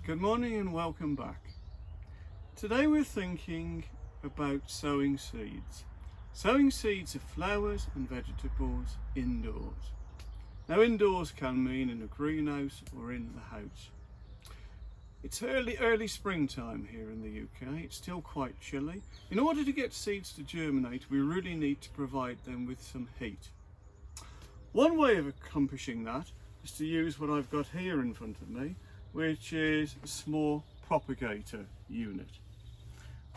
Good morning and welcome back. Today we're thinking about sowing seeds. Sowing seeds of flowers and vegetables indoors. Now indoors can mean in a greenhouse or in the house. It's early springtime here in the UK. It's still quite chilly. In order to get seeds to germinate, we really need to provide them with some heat. One way of accomplishing that is to use what I've got here in front of me, which is a small propagator unit.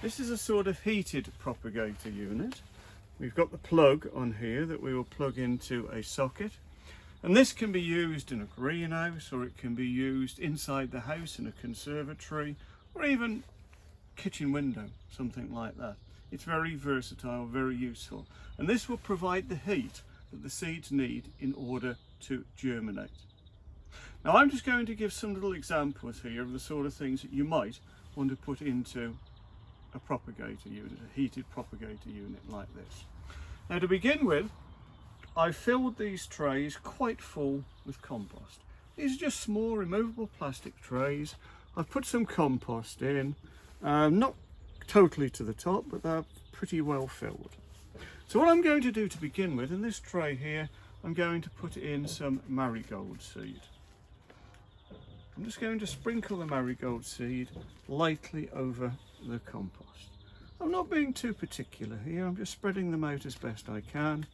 This is a sort of heated propagator unit. We've got the plug on here that we will plug into a socket, and this can be used in a greenhouse, or it can be used inside the house in a conservatory, or even kitchen window, something like that. It's very versatile, very useful, and this will provide the heat that the seeds need in order to germinate. Now I'm just going to give some little examples here of the sort of things that you might want to put into a propagator unit, a heated propagator unit like this. Now to begin with, I filled these trays quite full with compost. These are just small removable plastic trays. I've put some compost in, not totally to the top, but they're pretty well filled. So what I'm going to do to begin with, in this tray here, I'm going to put in some marigold seed. I'm just going to sprinkle the marigold seed lightly over the compost. I'm not being too particular here, I'm just spreading them out as best I can.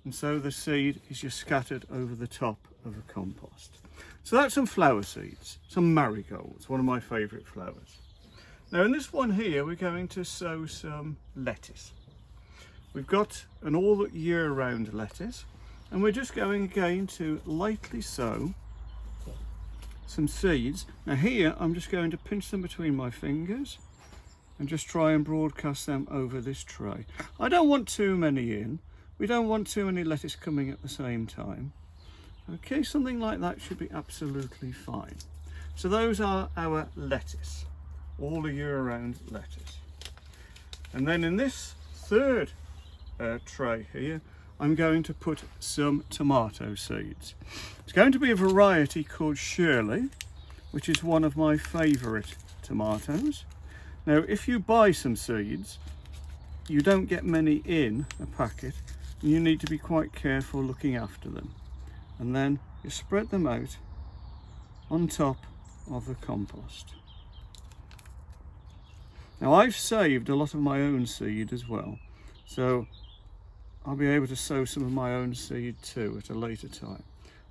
And so the seed is just scattered over the top of the compost. So that's some flower seeds, some marigolds, one of my favourite flowers. Now in this one here, we're going to sow some lettuce. We've got an all year round lettuce, and we're just going again to lightly sow some seeds. Now here I'm just going to pinch them between my fingers and just try and broadcast them over this tray. I don't want too many in. We don't want too many lettuce coming at the same time. Okay, something like that should be absolutely fine. So those are our lettuce, all year round lettuce. And then in this third tray here, I'm going to put some tomato seeds. It's going to be a variety called Shirley, which is one of my favourite tomatoes. Now if you buy some seeds, you don't get many in a packet, and you need to be quite careful looking after them. And then you spread them out on top of the compost. Now I've saved a lot of my own seed as well, so I'll be able to sow some of my own seed too at a later time.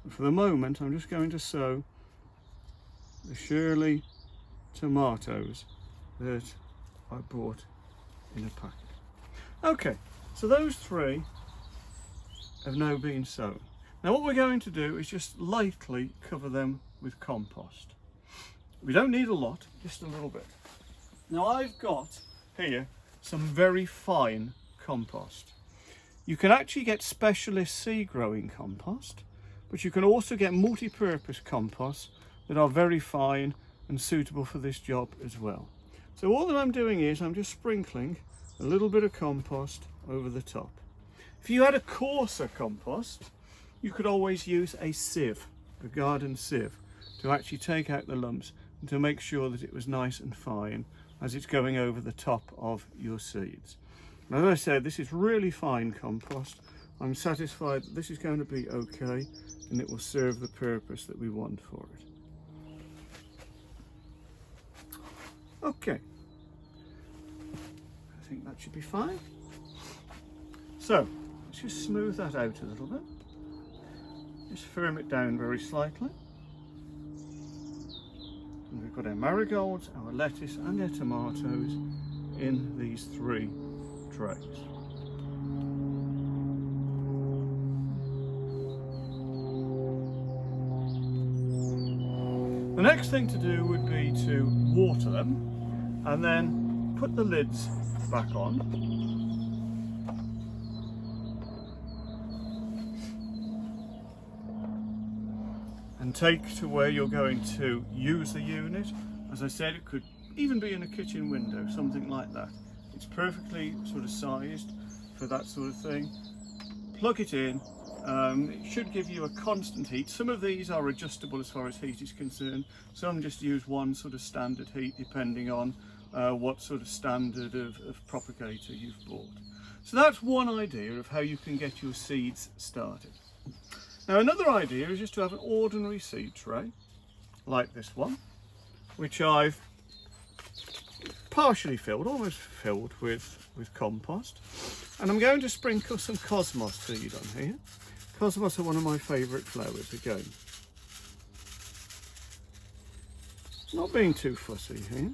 But for the moment, I'm just going to sow the Shirley tomatoes that I bought in a packet. Okay, so those three have now been sown. Now what we're going to do is just lightly cover them with compost. We don't need a lot, just a little bit. Now I've got here some very fine compost. You can actually get specialist seed growing compost, but you can also get multi-purpose compost that are very fine and suitable for this job as well. So all that I'm doing is I'm just sprinkling a little bit of compost over the top. If you had a coarser compost, you could always use a sieve, a garden sieve, to actually take out the lumps and to make sure that it was nice and fine as it's going over the top of your seeds. As I said, this is really fine compost. I'm satisfied that this is going to be okay and it will serve the purpose that we want for it. Okay, I think that should be fine. So let's just smooth that out a little bit. Just firm it down very slightly. And we've got our marigolds, our lettuce and our tomatoes in these three trays. The next thing to do would be to water them and then put the lids back on. And take to where you're going to use the unit. As I said, it could even be in a kitchen window, something like that. It's perfectly sort of sized for that sort of thing. Plug it in It should give you a constant heat. Some of these are adjustable as far as heat is concerned. Some just use one sort of standard heat depending on what sort of standard of propagator you've bought. So that's one idea of how you can get your seeds started. Now another idea is just to have an ordinary seed tray like this one, which I've partially filled, almost filled with compost, and I'm going to sprinkle some cosmos seed on here. Cosmos are one of my favourite flowers again. Not being too fussy here.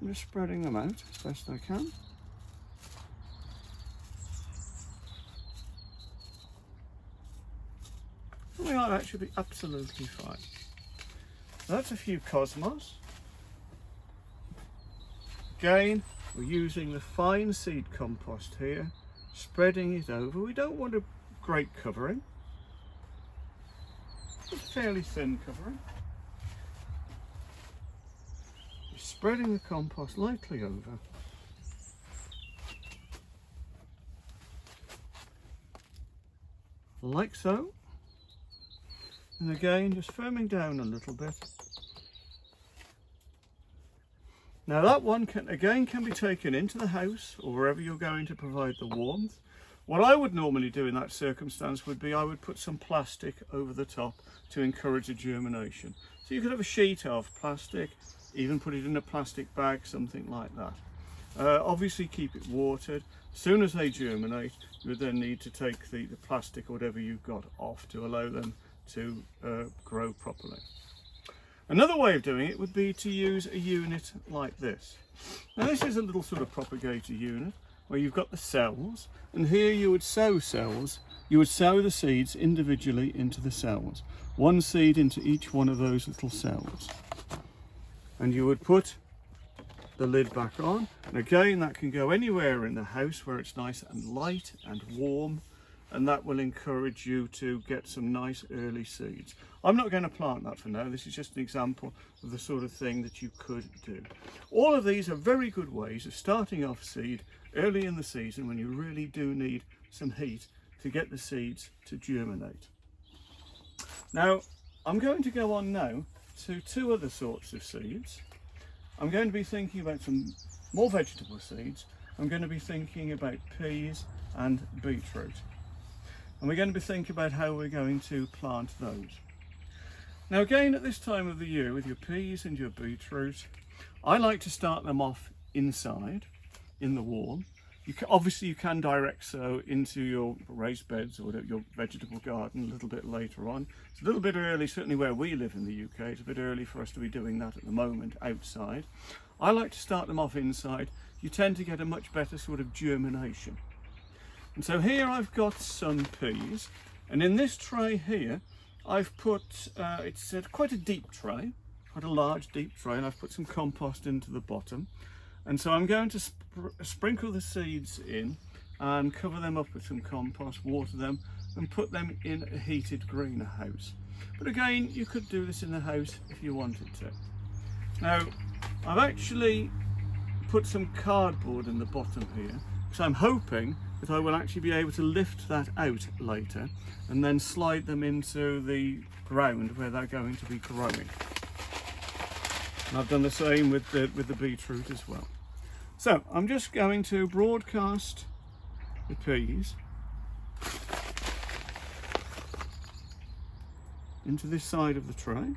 I'm just spreading them out as best I can. They might actually be absolutely fine. That's a few cosmos. Again, we're using the fine seed compost here, spreading it over. We don't want a great covering, just a fairly thin covering. We're spreading the compost lightly over. Like so. And again, just firming down a little bit. Now that one can be taken into the house or wherever you're going to provide the warmth. What I would normally do in that circumstance would be I would put some plastic over the top to encourage a germination. So you could have a sheet of plastic, even put it in a plastic bag, something like that. Obviously keep it watered. As soon as they germinate, you would then need to take the plastic or whatever you've got off to allow them to grow properly. Another way of doing it would be to use a unit like this. Now this is a little sort of propagator unit where you've got the cells, and here you would sow cells. You would sow the seeds individually into the cells. One seed into each one of those little cells. And you would put the lid back on, and again that can go anywhere in the house where it's nice and light and warm, and that will encourage you to get some nice early seeds. I'm not going to plant that for now. This is just an example of the sort of thing that you could do. All of these are very good ways of starting off seed early in the season when you really do need some heat to get the seeds to germinate. Now I'm going to go on now to two other sorts of seeds. I'm going to be thinking about some more vegetable seeds. I'm going to be thinking about peas and beetroot. And we're going to be thinking about how we're going to plant those. Now again, at this time of the year with your peas and your beetroot, I like to start them off inside, in the warm. Obviously you can direct sow into your raised beds or your vegetable garden a little bit later on. It's a little bit early, certainly where we live in the UK, it's a bit early for us to be doing that at the moment outside. I like to start them off inside. You tend to get a much better sort of germination. And so here I've got some peas, and in this tray here I've put, it's quite a deep tray, quite a large deep tray, and I've put some compost into the bottom. And so I'm going to sprinkle the seeds in and cover them up with some compost, water them and put them in a heated greenhouse. But again, you could do this in the house if you wanted to. Now, I've actually put some cardboard in the bottom here, because I'm hoping that I will actually be able to lift that out later and then slide them into the ground where they're going to be growing. And I've done the same with the beetroot as well. So I'm just going to broadcast the peas into this side of the tray.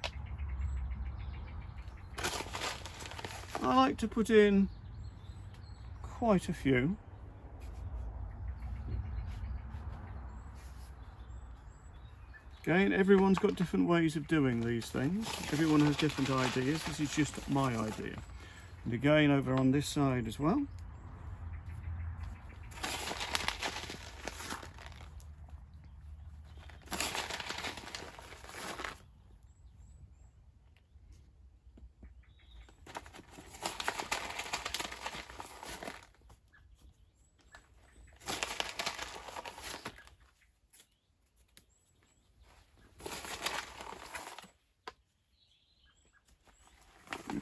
I like to put in quite a few. Again, everyone's got different ways of doing these things. Everyone has different ideas. This is just my idea. And again, over on this side as well.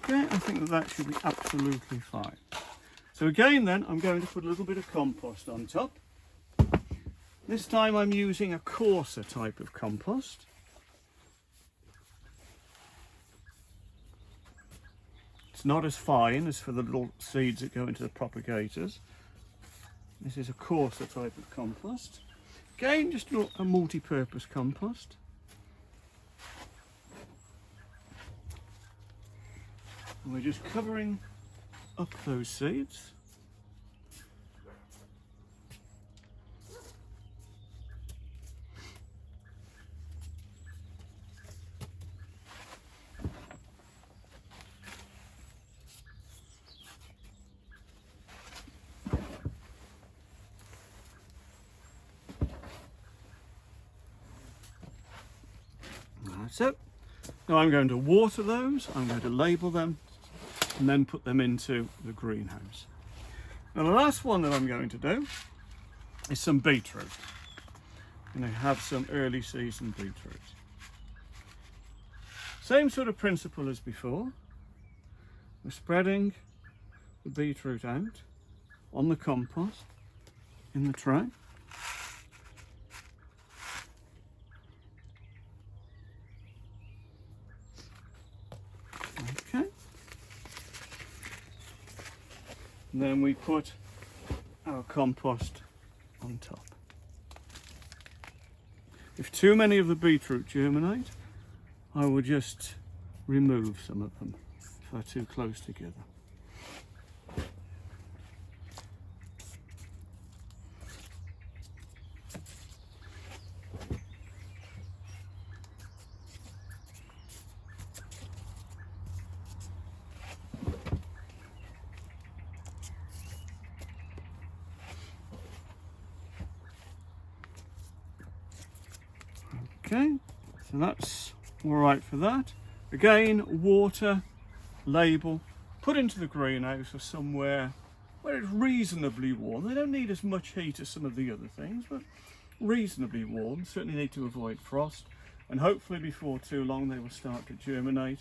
Okay, I think that should be absolutely fine. So again then, I'm going to put a little bit of compost on top. This time I'm using a coarser type of compost. It's not as fine as for the little seeds that go into the propagators. This is a coarser type of compost. Again, just a multi-purpose compost. And we're just covering up those seeds. That's it. Now I'm going to water those, I'm going to label them, and then put them into the greenhouse. Now the last one that I'm going to do is some beetroot. I'm going to have some early season beetroot. Same sort of principle as before. We're spreading the beetroot out on the compost in the tray. Okay. And then we put our compost on top. If too many of the beetroot germinate, I will just remove some of them if they're too close together. Okay, so that's all right for that. Again, water, label, put into the greenhouse or somewhere where it's reasonably warm. They don't need as much heat as some of the other things, but reasonably warm. Certainly need to avoid frost, and hopefully before too long they will start to germinate,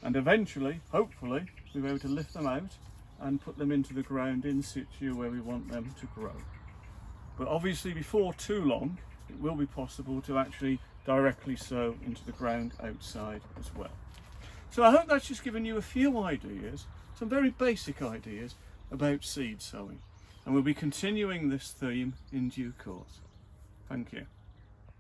and eventually, hopefully, we'll be able to lift them out and put them into the ground in situ where we want them to grow. But obviously before too long, it will be possible to actually directly sow into the ground outside as well. So I hope that's just given you a few ideas, some very basic ideas about seed sowing. And we'll be continuing this theme in due course. Thank you.